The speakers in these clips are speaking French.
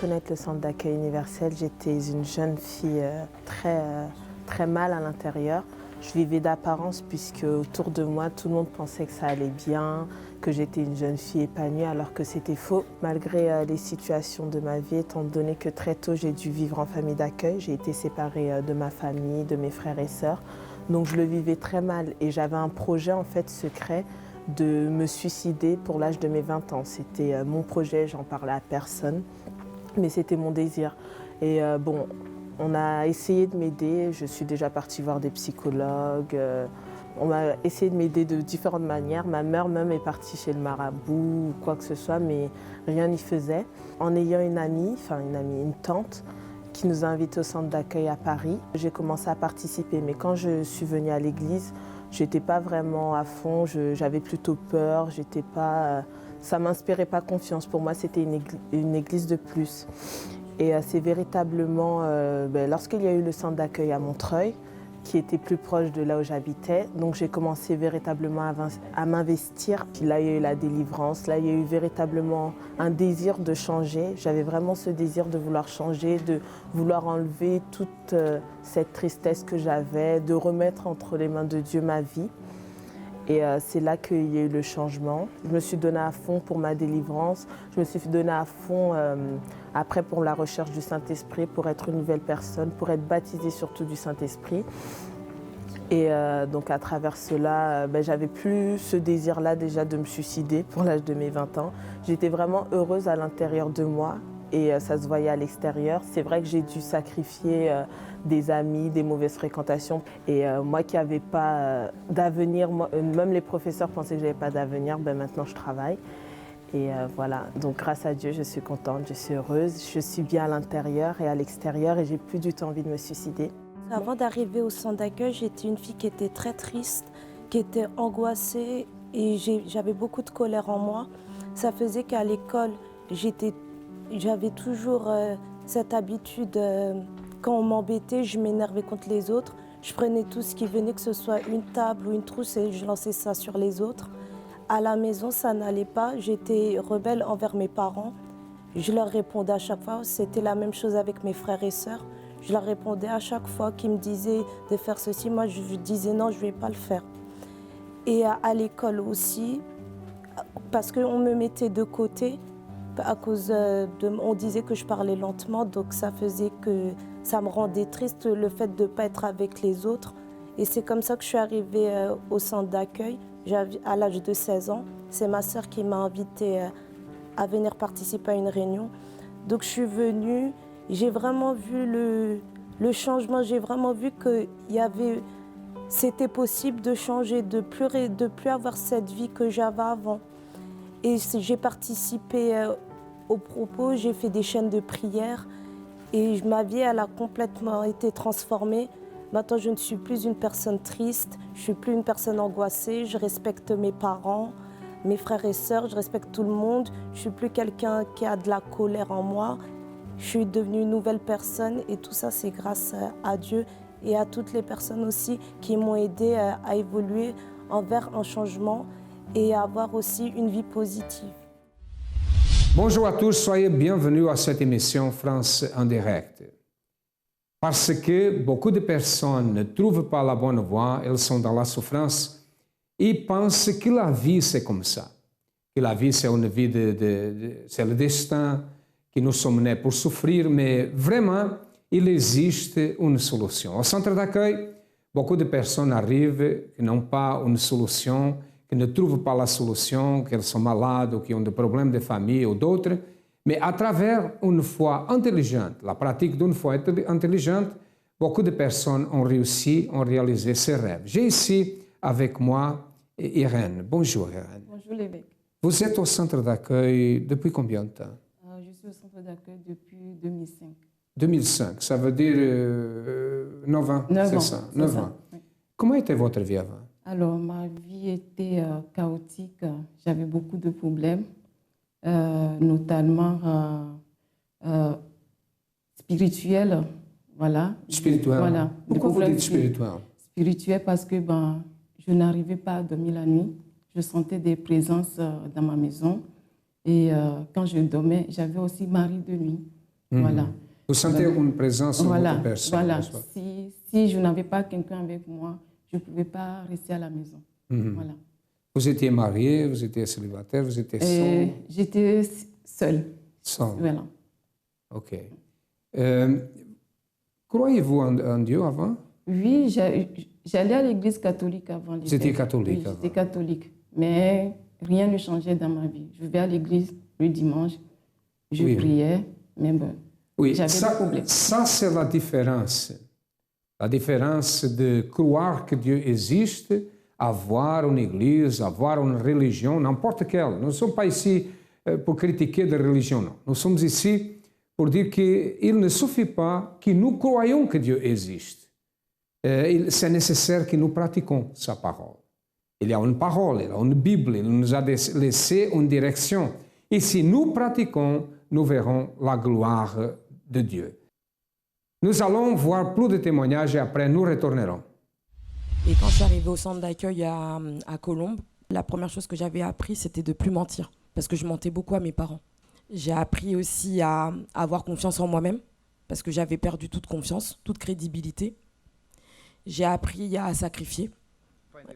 connaître le centre d'accueil universel, j'étais une jeune fille très mal à l'intérieur. Je vivais d'apparence puisque autour de moi, tout le monde pensait que ça allait bien, que j'étais une jeune fille épanouie alors que c'était faux. Malgré les situations de ma vie, étant donné que très tôt j'ai dû vivre en famille d'accueil, j'ai été séparée de ma famille, de mes frères et sœurs. Donc je le vivais très mal et j'avais un projet en fait secret de me suicider pour l'âge de mes 20 ans. C'était mon projet, j'en parlais à personne, mais c'était mon désir. Et bon, on a essayé de m'aider, je suis déjà partie voir des psychologues, on m'a essayé de m'aider de différentes manières. Ma mère même est partie chez le marabout ou quoi que ce soit, mais rien n'y faisait. En ayant une amie, une tante, qui nous a invités au centre d'accueil à Paris, j'ai commencé à participer. Mais quand je suis venue à l'église, j'étais pas vraiment à fond, j'avais plutôt peur, ça m'inspirait pas confiance. Pour moi, c'était une église de plus. Et c'est véritablement, lorsqu'il y a eu le centre d'accueil à Montreuil, qui était plus proche de là où j'habitais, donc j'ai commencé véritablement à m'investir. Puis là, il y a eu la délivrance, là, il y a eu véritablement un désir de changer. J'avais vraiment ce désir de vouloir changer, de vouloir enlever toute cette tristesse que j'avais, de remettre entre les mains de Dieu ma vie. Et c'est là qu'il y a eu le changement. Je me suis donnée à fond pour ma délivrance. Je me suis donnée à fond après pour la recherche du Saint-Esprit, pour être une nouvelle personne, pour être baptisée surtout du Saint-Esprit. Et donc à travers cela, j'avais plus ce désir-là déjà de me suicider pour l'âge de mes 20 ans. J'étais vraiment heureuse à l'intérieur de moi. Et ça se voyait à l'extérieur. C'est vrai que j'ai dû sacrifier des amis, des mauvaises fréquentations. Et moi qui n'avais pas d'avenir, même les professeurs pensaient que je n'avais pas d'avenir, maintenant je travaille. Et voilà, donc grâce à Dieu, je suis contente, je suis heureuse, je suis bien à l'intérieur et à l'extérieur et j'ai plus du tout envie de me suicider. Avant d'arriver au centre d'accueil, j'étais une fille qui était très triste, qui était angoissée et j'avais beaucoup de colère en moi. Ça faisait qu'à l'école, j'avais toujours cette habitude, quand on m'embêtait, je m'énervais contre les autres. Je prenais tout ce qui venait, que ce soit une table ou une trousse, et je lançais ça sur les autres. À la maison, ça n'allait pas. J'étais rebelle envers mes parents. Je leur répondais à chaque fois. C'était la même chose avec mes frères et sœurs. Je leur répondais à chaque fois qu'ils me disaient de faire ceci. Moi, je disais non, je ne vais pas le faire. Et à l'école aussi, parce qu'on me mettait de côté, à cause on disait que je parlais lentement, donc ça faisait que ça me rendait triste le fait de ne pas être avec les autres. Et c'est comme ça que je suis arrivée au centre d'accueil à l'âge de 16 ans. C'est ma sœur qui m'a invitée à venir participer à une réunion. Donc je suis venue, j'ai vraiment vu le changement, j'ai vraiment vu que c'était possible de changer, de plus avoir cette vie que j'avais avant. Et j'ai participé aux propos, j'ai fait des chaînes de prière et ma vie, elle a complètement été transformée. Maintenant, je ne suis plus une personne triste, je ne suis plus une personne angoissée, je respecte mes parents, mes frères et sœurs, je respecte tout le monde. Je ne suis plus quelqu'un qui a de la colère en moi. Je suis devenue une nouvelle personne et tout ça, c'est grâce à Dieu et à toutes les personnes aussi qui m'ont aidée à évoluer envers un changement et à avoir aussi une vie positive. Bonjour à tous, soyez bienvenus à cette émission France en direct. Parce que beaucoup de personnes ne trouvent pas la bonne voie, elles sont dans la souffrance et pensent que la vie c'est comme ça. Que la vie c'est une vie c'est le destin, que nous sommes nés pour souffrir, mais vraiment il existe une solution. Au centre d'accueil, beaucoup de personnes arrivent qui n'ont pas une solution, qui ne trouvent pas la solution, qu'elles sont malades ou qui ont des problèmes de famille ou d'autres, mais à travers une foi intelligente, la pratique d'une foi intelligente, beaucoup de personnes ont réussi, ont réalisé ces rêves. J'ai ici avec moi Irène. Bonjour Irène. Bonjour l'évêque. Vous êtes au centre d'accueil depuis combien de temps? Je suis au centre d'accueil depuis 2005. 2005, ça veut dire 9 ans, c'est ça? 9 ans. Oui. Comment était votre vie avant? Alors, ma vie était chaotique. J'avais beaucoup de problèmes, notamment spirituels. Voilà. Spirituel? Voilà. Pourquoi vous dites spirituel? Spirituel parce que je n'arrivais pas à dormir la nuit. Je sentais des présences dans ma maison. Et quand je dormais, j'avais aussi mari de nuit. Voilà. Vous sentez une présence de Voilà, votre personne. voilà. n'est-ce pas? Si je n'avais pas quelqu'un avec moi, je ne pouvais pas rester à la maison. Voilà. Vous étiez marié, vous étiez célibataire, vous étiez seul? J'étais seule. Seul. Voilà. OK. Croyez-vous en Dieu avant? Oui, j'allais à l'église catholique avant. Vous étiez catholique Oui, avant? j'étais catholique. Mais rien ne changeait dans ma vie. Je vais à l'église le dimanche, je priais, mais bon, oui, j'avais des problèmes. Ça, c'est la différence. La différence de croire que Dieu existe, avoir une église, avoir une religion, n'importe quelle. Nous ne sommes pas ici pour critiquer des religions, non. Nous sommes ici pour dire qu'il ne suffit pas que nous croyons que Dieu existe. C'est nécessaire que nous pratiquions sa parole. Il y a une parole, il y a une Bible, il nous a laissé une direction. Et si nous pratiquons, nous verrons la gloire de Dieu. Nous allons voir plus de témoignages et après nous retournerons. Et quand je suis arrivée au centre d'accueil à Colombes, la première chose que j'avais appris, c'était de ne plus mentir. Parce que je mentais beaucoup à mes parents. J'ai appris aussi à avoir confiance en moi-même, parce que j'avais perdu toute confiance, toute crédibilité. J'ai appris à sacrifier.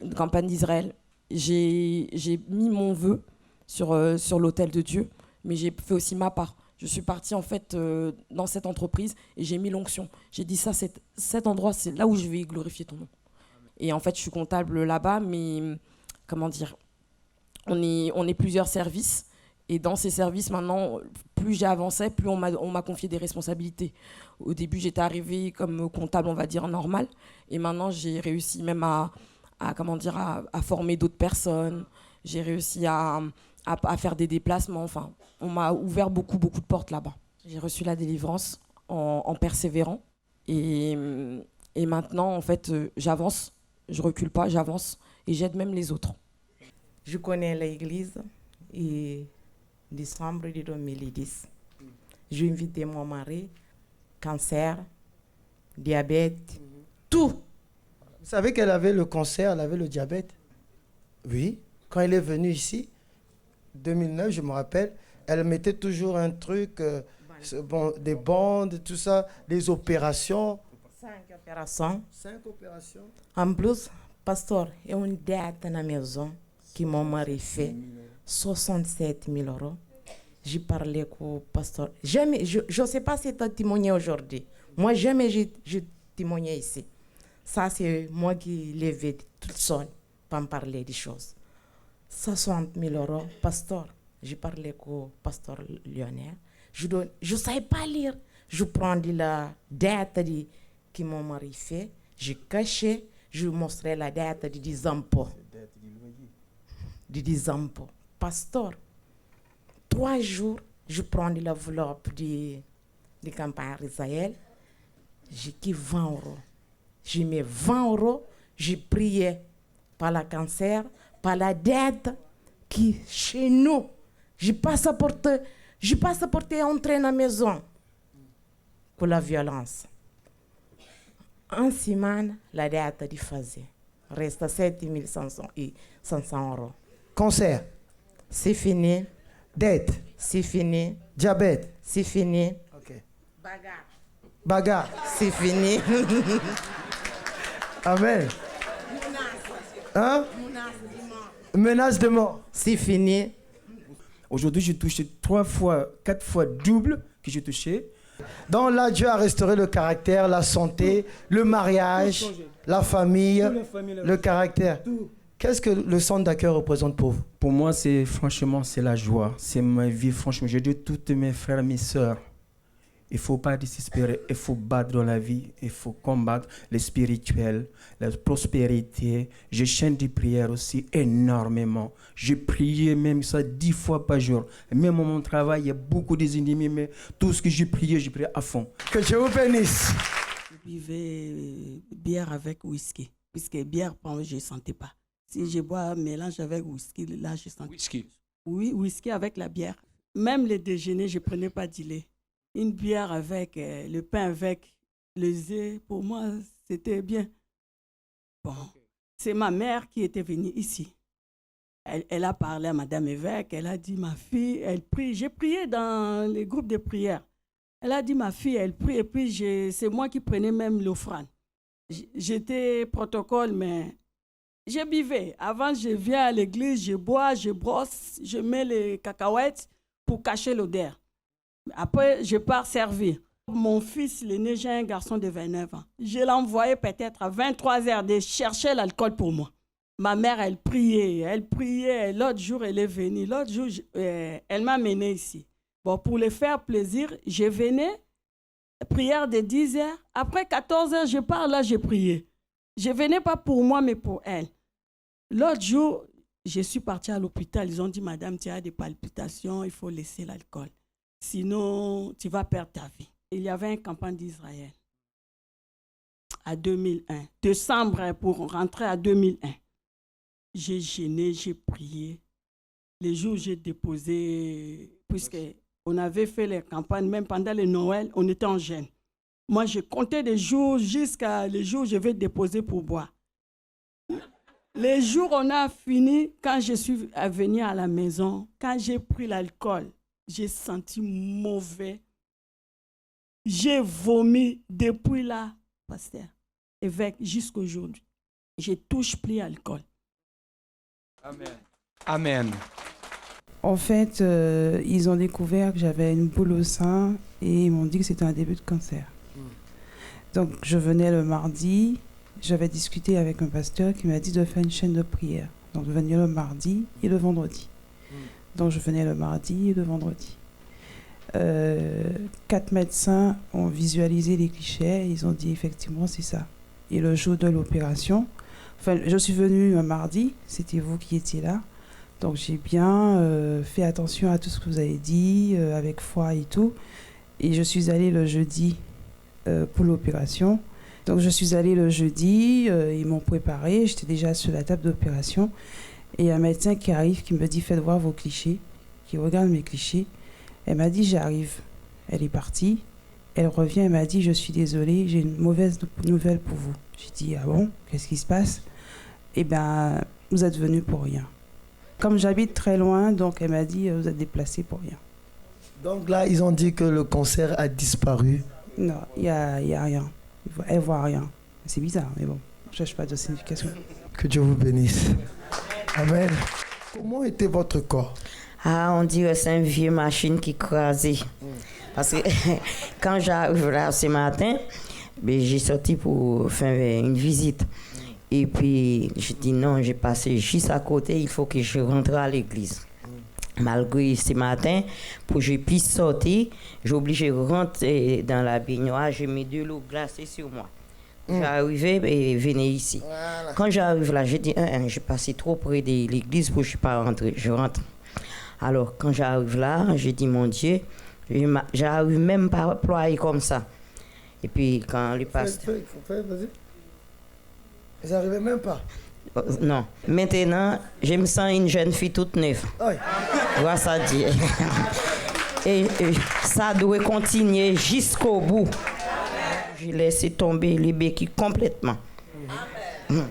Une campagne d'Israël. J'ai mis mon vœu sur l'autel de Dieu, mais j'ai fait aussi ma part. Je suis partie en fait dans cette entreprise et j'ai mis l'onction. J'ai dit ça, cet endroit, c'est là où je vais glorifier ton nom. Et en fait, je suis comptable là-bas, mais comment dire, on est plusieurs services. Et dans ces services, maintenant, plus j'avançais, plus on m'a confié des responsabilités. Au début, j'étais arrivée comme comptable, on va dire, normal. Et maintenant, j'ai réussi même à former d'autres personnes. J'ai réussi à faire des déplacements. Enfin, on m'a ouvert beaucoup de portes là-bas. J'ai reçu la délivrance en persévérant. Et maintenant, en fait, j'avance. Je recule pas, j'avance. Et j'aide même les autres. Je connais l'église et décembre de 2010. J'ai invité mon mari, cancer, diabète, tout. Vous savez qu'elle avait le cancer, elle avait le diabète? Oui. Quand elle est venue ici, 2009, je me rappelle, elle mettait toujours un truc, des bandes, tout ça, des opérations. 5 opérations. 5 opérations. En plus, pasteur, il y a une dette dans la maison que mon mari fait, 67 000 €. J'ai parlé avec le pasteur. Jamais, je ne sais pas si tu as témoigné aujourd'hui. Moi, jamais j'ai témoigné ici. Ça, c'est moi qui l'ai vu toute seule pour me parler des choses. 60 000 €, pasteur. J'ai parlé avec le pasteur Lionel. Je ne savais pas lire. Je prends de la dette que mon mari fait. Je cachais. Je montrais la dette de 10 impôts. De 10 impôts. Pasteur, 3 jours, je prends de l'enveloppe de campagne Israël. J'ai qui 20 €. J'ai mis 20 €. J'ai prié par le cancer, par la dette qui chez nous. Je passe à porter entrer dans la maison pour la violence. En semaine, la dette de faisait. Reste 7 500 €. Cancer. C'est fini. Dette. C'est fini. Diabète. C'est fini. Ok. Bagarre. Bagarre. C'est fini. Amen. Hein? Menace de mort. C'est fini. Aujourd'hui, j'ai touché 4 fois double que j'ai touché. Donc là, Dieu a restauré le caractère, la santé, le mariage, la famille, le caractère. Qu'est-ce que le centre d'accueil représente pour vous? Pour moi, franchement, c'est la joie. C'est ma vie, franchement. Je dis à tous mes frères et mes sœurs, il ne faut pas désespérer, il faut battre dans la vie, il faut combattre le spirituel, la prospérité. Je chante des prières aussi énormément. Je priais même ça 10 fois par jour. Même à mon travail, il y a beaucoup d'ennemis, mais tout ce que je priais à fond. Que Dieu vous bénisse. Je buvais bière avec whisky. Puisque bière, je ne sentais pas. Si je bois un mélange avec whisky, là, je sens. Whisky. Oui, whisky avec la bière. Même le déjeuner, je ne prenais pas du lait. Une bière avec le pain avec les œufs, pour moi, c'était bien. Bon, c'est ma mère qui était venue ici. Elle a parlé à Madame Évêque, elle a dit, ma fille, elle prie. J'ai prié dans les groupes de prière. Elle a dit, ma fille, elle prie, et puis c'est moi qui prenais même l'offrande. J'étais protocole, mais je buvais. Avant, je viens à l'église, je bois, je brosse, je mets les cacahuètes pour cacher l'odeur. Après, je pars servir. Mon fils, l'aîné, j'ai un garçon de 29 ans. Je l'envoyais peut-être à 23 heures de chercher l'alcool pour moi. Ma mère, elle priait. L'autre jour, elle est venue. L'autre jour, elle m'a mené ici. Bon, pour lui faire plaisir, je venais, prière de 10 heures. Après 14 heures, je pars là, je priais. Je ne venais pas pour moi, mais pour elle. L'autre jour, je suis partie à l'hôpital. Ils ont dit, madame, tu as des palpitations, il faut laisser l'alcool. Sinon, tu vas perdre ta vie. Il y avait une campagne d'Israël à 2001. Décembre pour rentrer à 2001. J'ai jeûné, j'ai prié. Les jours où j'ai déposé, puisqu'on avait fait les campagnes, même pendant le Noël, on était en jeûne. Moi, je comptais des jours jusqu'à les jours où je vais déposer pour boire. Les jours où on a fini, quand je suis venue à la maison, quand j'ai pris l'alcool, j'ai senti mauvais. J'ai vomi depuis là, pasteur, évêque, jusqu'à aujourd'hui. Je ne touche plus à l'alcool. Amen. Amen. En fait, ils ont découvert que j'avais une boule au sein et ils m'ont dit que c'était un début de cancer. Donc, je venais le mardi, j'avais discuté avec un pasteur qui m'a dit de faire une chaîne de prière. Donc, je venais le mardi et le vendredi. Donc, je venais le mardi et le vendredi. 4 médecins ont visualisé les clichés, ils ont dit effectivement c'est ça. Et le jour de l'opération, enfin, je suis venue un mardi, c'était vous qui étiez là, donc j'ai bien fait attention à tout ce que vous avez dit, avec foi et tout, et je suis allée le jeudi pour l'opération. Donc je suis allée le jeudi, ils m'ont préparé, j'étais déjà sur la table d'opération, et un médecin qui arrive, qui me dit faites voir vos clichés, qui regarde mes clichés. Elle m'a dit, j'arrive. Elle est partie. Elle revient, elle m'a dit, je suis désolée, j'ai une mauvaise nouvelle pour vous. J'ai dit, ah bon, qu'est-ce qui se passe? Eh bien, vous êtes venu pour rien. Comme j'habite très loin, donc elle m'a dit, vous êtes déplacé pour rien. Donc là, ils ont dit que le cancer a disparu. Non, il n'y a rien. Elle ne voit rien. C'est bizarre, mais bon, je ne cherche pas de signification. Que Dieu vous bénisse. Amen. Comment était votre corps? Ah, on dirait que c'est une vieille machine qui crasait. Parce que quand j'arrive là ce matin, j'ai sorti pour faire une visite. Et puis, je dis non, j'ai passé juste à côté, il faut que je rentre à l'église. Malgré ce matin, pour que je puisse sortir, j'ai obligé de rentrer dans la baignoire, j'ai mis de l'eau glacée sur moi. J'arrivais et venais ici. Voilà. Quand j'arrive là, j'ai dit, j'ai passé trop près de l'église pour que je ne suis pas rentré. Je rentre. Alors, quand j'arrive là, j'ai dit, mon Dieu, j'arrive même pas à ployer comme ça. Et puis, quand le pasteur... Vas-y. Ils n'arrivaient même pas? Non. Maintenant, je me sens une jeune fille toute neuve. Voilà ça dit. Et ça doit continuer jusqu'au bout. J'ai laissé tomber les béquilles complètement.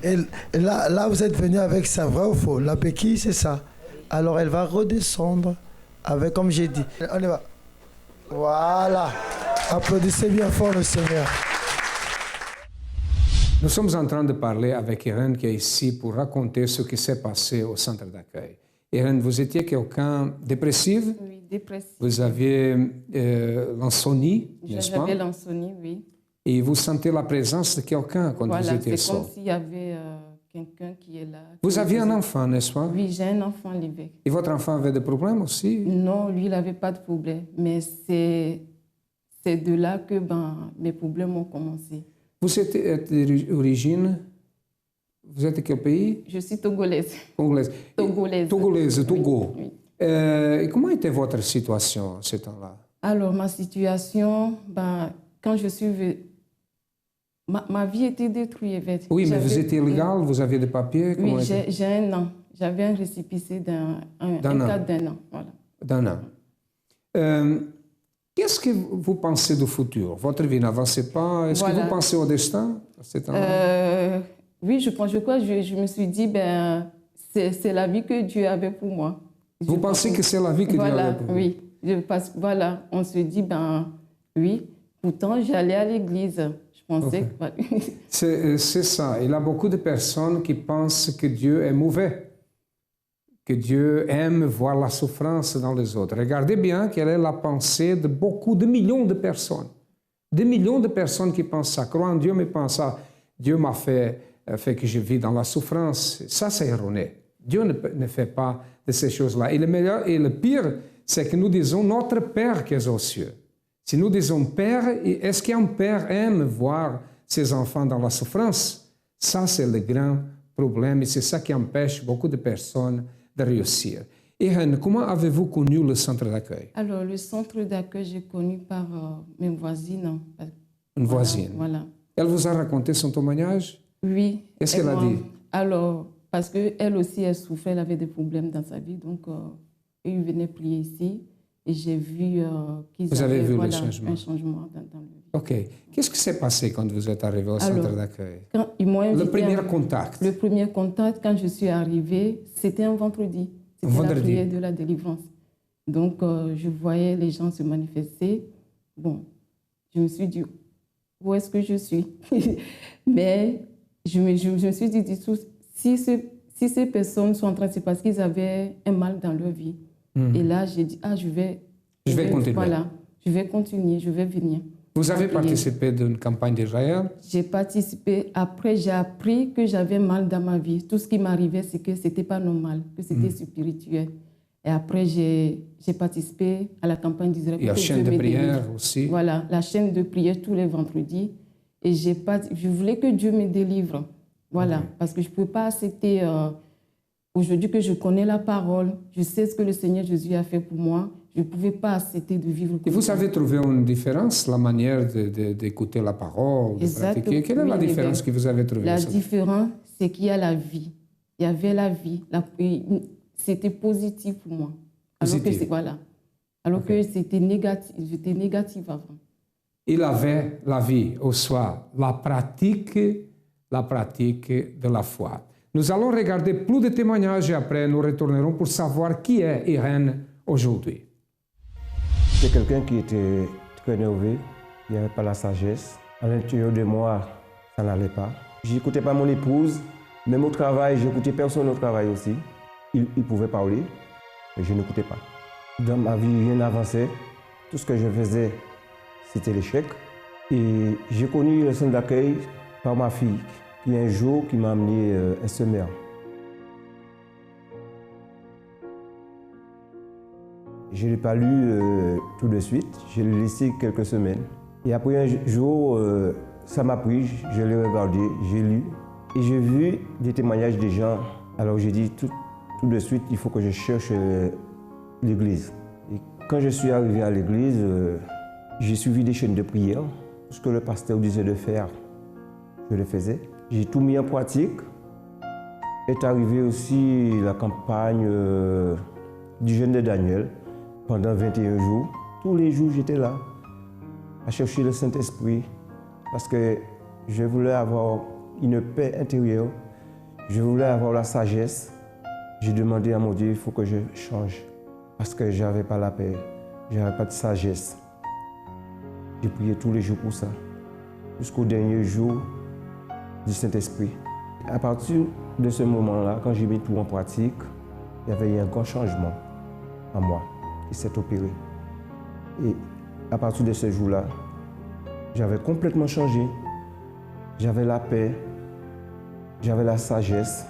Et là, vous êtes venu avec ça, vrai ou faux? La béquille, c'est ça. Alors, elle va redescendre avec, comme j'ai dit. On y va. Voilà. Applaudissez bien fort le Seigneur. Nous sommes en train de parler avec Irène qui est ici pour raconter ce qui s'est passé au centre d'accueil. Irène, vous étiez quelqu'un dépressif? Oui, dépressif. Vous aviez l'insomnie, n'est-ce pas? J'avais l'insomnie, oui. Et vous sentez la présence de quelqu'un quand vous étiez seul? C'est comme s'il y avait quelqu'un qui est là. Vous aviez un enfant, n'est-ce pas? Oui, j'ai un enfant, l'évêque. Et votre enfant avait des problèmes aussi? Non, lui, il n'avait pas de problème. Mais c'est de là que mes problèmes ont commencé. Vous êtes d'origine? Vous êtes de quel pays? Je suis togolaise. Congolaise. Togolaise. Togolaise, Togo. Oui. Et comment était votre situation à ce temps-là? Alors, ma situation, quand je suis... Ma vie était détruite. Oui, mais vous étiez illégal, vous aviez des papiers? Oui, j'ai un an. J'avais un récépissé d'un cadre d'un an. Voilà. D'un an. Qu'est-ce que vous pensez du futur? Votre vie n'avançait pas. Est-ce que vous pensez au destin à ce temps-là? Oui, je crois. Je me suis dit, c'est la vie que Dieu avait pour moi. Vous pensez que c'est la vie que Dieu avait pour vous? Oui. Voilà, on se dit, Oui, pourtant j'allais à l'église. Je pensais C'est ça. Il y a beaucoup de personnes qui pensent que Dieu est mauvais, que Dieu aime voir la souffrance dans les autres. Regardez bien quelle est la pensée de beaucoup, de millions de personnes. Des millions de personnes qui pensent ça, croient en Dieu, mais pensent ça. Dieu m'a fait que je vis dans la souffrance. Ça, c'est erroné. Dieu ne fait pas de ces choses-là. Et le meilleur et le pire, c'est que nous disons notre Père qui est aux cieux. Si nous disons Père, est-ce qu'un père aime voir ses enfants dans la souffrance? Ça, c'est le grand problème et c'est ça qui empêche beaucoup de personnes de réussir. Irène, comment avez-vous connu le centre d'accueil? Alors, le centre d'accueil, j'ai connu par mes voisines. Une voisine? Voilà. Elle vous a raconté son témoignage? Oui. Qu'est-ce qu'elle a dit? Alors, parce qu'elle aussi, elle souffrait, elle avait des problèmes dans sa vie. Donc, ils venaient prier ici. Et j'ai vu qu'ils avaient vu un changement dans le vie. OK. Qu'est-ce qui s'est passé quand vous êtes arrivé au centre d'accueil? Le premier contact. Le premier contact, quand je suis arrivée, c'était un vendredi. C'était la prière de la délivrance. Donc, je voyais les gens se manifester. Bon, je me suis dit, où est-ce que je suis? Mais je me suis dit, si ces personnes sont en train de se passer, qu'ils avaient un mal dans leur vie. Et là, j'ai dit, je vais continuer. Voilà, je vais continuer, je vais venir. Vous avez participé d'une campagne d'Israël? J'ai participé. Après, j'ai appris que j'avais mal dans ma vie. Tout ce qui m'arrivait, c'est que ce n'était pas normal, que c'était spirituel. Et après, j'ai participé à la campagne d'Israël. Et la chaîne de prière aussi? Voilà, la chaîne de prière tous les vendredis. Et je voulais que Dieu me délivre. Voilà, parce que je ne pouvais pas accepter... Aujourd'hui que je connais la parole, je sais ce que le Seigneur Jésus a fait pour moi, je ne pouvais pas accepter de vivre comme ça. Et vous avez trouvé une différence, la manière d'écouter la parole, de pratiquer? Quelle est la différence que vous avez trouvée? La différence, c'est qu'il y a la vie. Il y avait la vie. C'était positif pour moi. Alors que c'était négatif. J'étais négative avant. Il avait la vie au soir, la pratique de la foi. Nous allons regarder plus de témoignages et après nous retournerons pour savoir qui est Irène aujourd'hui. C'est quelqu'un qui était très nerveux, il n'y avait pas la sagesse. À l'intérieur de moi, ça n'allait pas. Je n'écoutais pas mon épouse, même au travail, je n'écoutais personne au travail aussi. Il pouvait parler, mais je n'écoutais pas. Dans ma vie, rien n'avançait. Tout ce que je faisais, c'était l'échec. Et j'ai connu le centre d'accueil par ma fille, qui un jour qui m'a amené un semeur. Je ne l'ai pas lu tout de suite, je l'ai laissé quelques semaines. Et après un jour, ça m'a pris, je l'ai regardé, j'ai lu et j'ai vu des témoignages des gens. Alors j'ai dit tout de suite, il faut que je cherche l'église. Et quand je suis arrivé à l'église, j'ai suivi des chaînes de prière. Tout ce que le pasteur disait de faire, je le faisais. J'ai tout mis en pratique. Est arrivée aussi la campagne du jeûne de Daniel pendant 21 jours. Tous les jours, j'étais là à chercher le Saint-Esprit parce que je voulais avoir une paix intérieure. Je voulais avoir la sagesse. J'ai demandé à mon Dieu, il faut que je change parce que je n'avais pas la paix, je n'avais pas de sagesse. J'ai prié tous les jours pour ça, jusqu'au dernier jour du Saint-Esprit. À partir de ce moment-là, quand j'ai mis tout en pratique, il y avait eu un grand changement en moi qui s'est opéré. Et à partir de ce jour-là, j'avais complètement changé. J'avais la paix, j'avais la sagesse.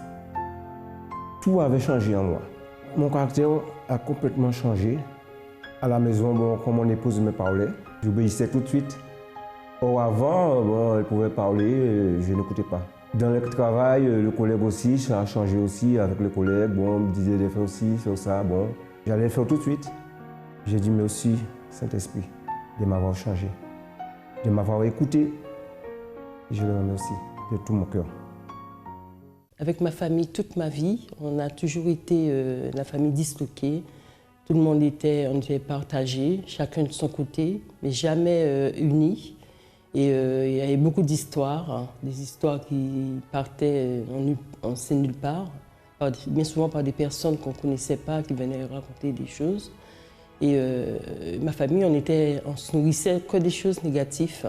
Tout avait changé en moi. Mon caractère a complètement changé. À la maison, bon, quand mon épouse me parlait, j'obéissais tout de suite. Or avant, bon, elle pouvait parler, je n'écoutais pas. Dans le travail, le collègue aussi, ça a changé aussi avec le collègue. Bon, on me disait de faire aussi, faire ça, bon. J'allais le faire tout de suite. J'ai dit merci, Saint-Esprit, de m'avoir changé, de m'avoir écouté. Je le remercie de tout mon cœur. Avec ma famille, toute ma vie, on a toujours été la famille disloquée. Tout le monde on était partagé, chacun de son côté, mais jamais unis. Et il y avait beaucoup d'histoires, hein, des histoires qui partaient, on ne sait nulle part, bien souvent par des personnes qu'on ne connaissait pas, qui venaient raconter des choses. Et ma famille, on se nourrissait que des choses négatives.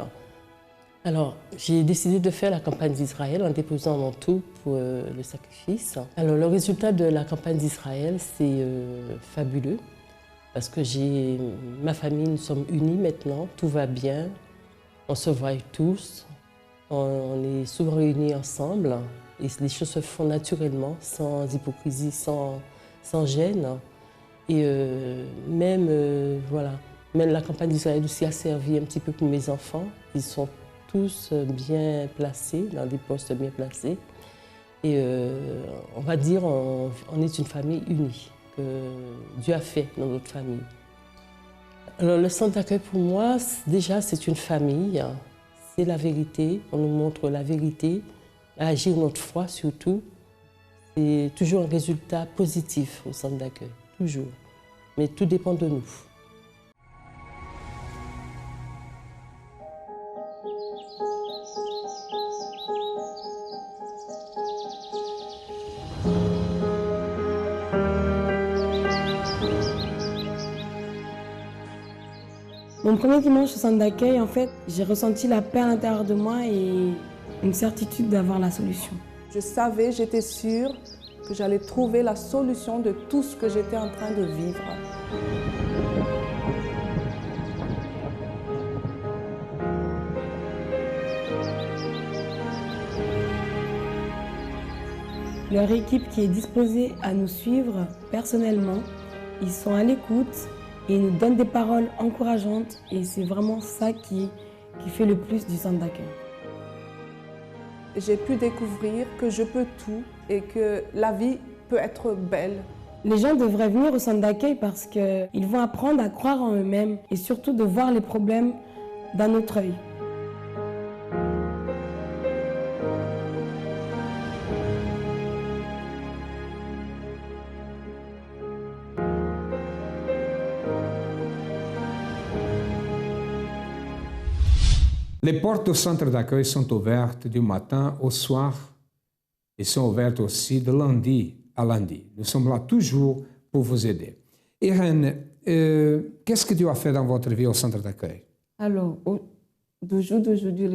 Alors, j'ai décidé de faire la campagne d'Israël en déposant mon tout pour le sacrifice. Alors, le résultat de la campagne d'Israël, c'est fabuleux. Parce que ma famille, nous sommes unis maintenant, tout va bien. On se voit tous, on est souvent réunis ensemble. Et les choses se font naturellement, sans hypocrisie, sans gêne. Et même la campagne d'Israël aussi a servi un petit peu pour mes enfants. Ils sont tous bien placés, dans des postes bien placés. Et on va dire, on est une famille unie, que Dieu a fait dans notre famille. Alors le centre d'accueil pour moi, déjà c'est une famille, c'est la vérité, on nous montre la vérité, agir notre foi surtout. C'est toujours un résultat positif au centre d'accueil, toujours. Mais tout dépend de nous. Mon premier dimanche au centre d'accueil, en fait, j'ai ressenti la paix à l'intérieur de moi et une certitude d'avoir la solution. Je savais, j'étais sûre que j'allais trouver la solution de tout ce que j'étais en train de vivre. Leur équipe qui est disposée à nous suivre personnellement, ils sont à l'écoute et ils nous donnent des paroles encourageantes et c'est vraiment ça qui fait le plus du centre d'accueil. J'ai pu découvrir que je peux tout et que la vie peut être belle. Les gens devraient venir au centre d'accueil parce qu'ils vont apprendre à croire en eux-mêmes et surtout de voir les problèmes d'un autre œil. Les portes du centre d'accueil sont ouvertes du matin au soir et sont ouvertes aussi de lundi à lundi. Nous sommes là toujours pour vous aider. Irène, qu'est-ce que Dieu a fait dans votre vie au centre d'accueil? Alors, du jour d'aujourd'hui,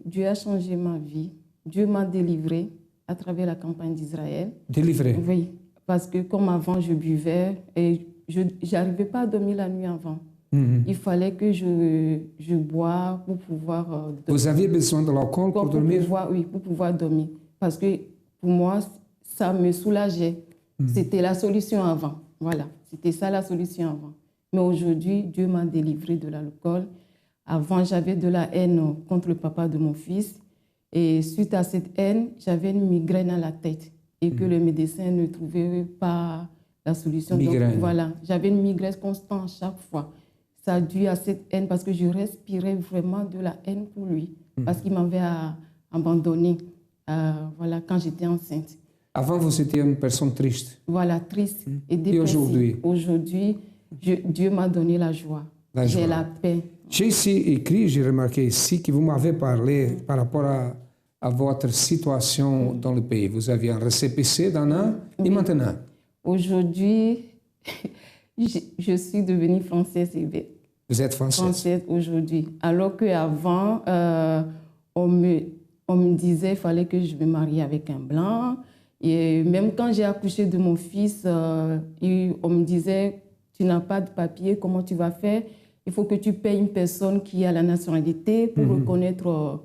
Dieu a changé ma vie. Dieu m'a délivrée à travers la campagne d'Israël. Délivrée? Oui, parce que comme avant, je buvais et je n'arrivais pas à dormir la nuit avant. Il fallait que je bois pour pouvoir... Vous aviez besoin de l'alcool pour dormir? Oui, pour pouvoir dormir. Parce que pour moi, ça me soulageait. C'était la solution avant. Voilà, c'était ça la solution avant. Mais aujourd'hui, Dieu m'a délivré de l'alcool. Avant, j'avais de la haine contre le papa de mon fils. Et suite à cette haine, j'avais une migraine à la tête. Et que le médecin ne trouvait pas la solution. Migraine. Donc voilà, j'avais une migraine constante chaque fois. Ça a dû à cette haine parce que je respirais vraiment de la haine pour lui. Parce qu'il m'avait abandonné quand j'étais enceinte. Avant, vous étiez une personne triste. Voilà, triste et dépressive. Et aujourd'hui? Aujourd'hui, Dieu m'a donné la joie. J'ai la paix. J'ai ici écrit, j'ai remarqué ici que vous m'avez parlé par rapport à votre situation dans le pays. Vous aviez un récépissé d'un an et maintenant? Aujourd'hui, je suis devenue française. Vous êtes française? Française aujourd'hui. Alors qu'avant, on me disait qu'il fallait que je me marie avec un blanc. Et même quand j'ai accouché de mon fils, on me disait, tu n'as pas de papier, comment tu vas faire? Il faut que tu payes une personne qui a la nationalité pour reconnaître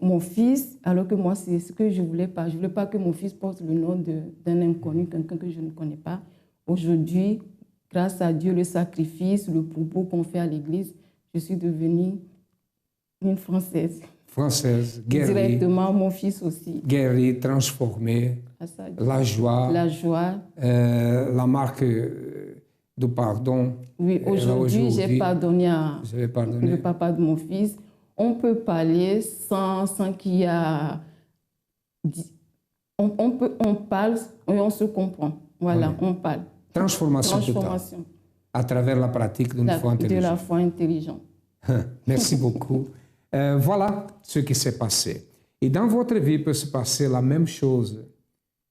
mon fils. Alors que moi, c'est ce que je ne voulais pas. Je ne voulais pas que mon fils porte le nom d'un inconnu, quelqu'un que je ne connais pas. Aujourd'hui, grâce à Dieu, le sacrifice, le propos qu'on fait à l'église, je suis devenue une Française. Française, guérie. Directement, mon fils aussi. Guérie, transformée, la joie. La joie. La marque de pardon. Oui, aujourd'hui, j'ai pardonné le papa de mon fils. On peut parler sans qu'il y a... On parle et on se comprend. Voilà, on parle. Transformation totale. À travers la pratique d'une foi intelligente. De la foi intelligente. Merci beaucoup. Voilà ce qui s'est passé. Et dans votre vie peut se passer la même chose.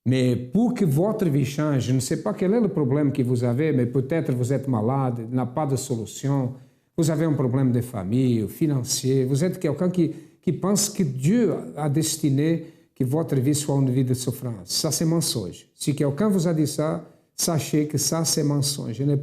Mais pour que votre vie change, je ne sais pas quel est le problème que vous avez, mais peut-être vous êtes malade, n'a pas de solution, vous avez un problème de famille, financier, vous êtes quelqu'un qui pense que Dieu a destiné que votre vie soit une vie de souffrance. Ça, c'est mensonge. Si quelqu'un vous a dit ça, sachez que ça, c'est mensonge. Je n'ai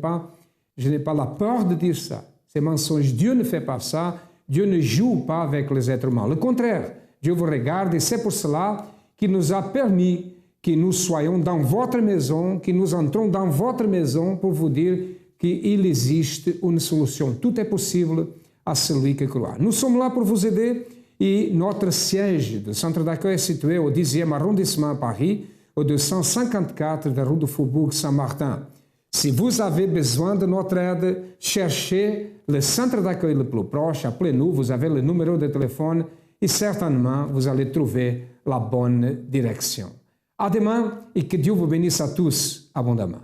pas la peur de dire ça. C'est mensonge. Dieu ne fait pas ça. Dieu ne joue pas avec les êtres humains. Le contraire, Dieu vous regarde et c'est pour cela qu'il nous a permis que nous soyons dans votre maison, que nous entrons dans votre maison pour vous dire qu'il existe une solution. Tout est possible à celui qui croit. Nous sommes là pour vous aider et notre siège de centre d'accueil est situé au 10e arrondissement à Paris, au 254 de rue du Faubourg Saint-Martin. Si vous avez besoin de notre aide, cherchez le centre d'accueil le plus proche, appelez-nous, vous avez le numéro de téléphone et certainement vous allez trouver la bonne direction. À demain et que Dieu vous bénisse à tous abondamment.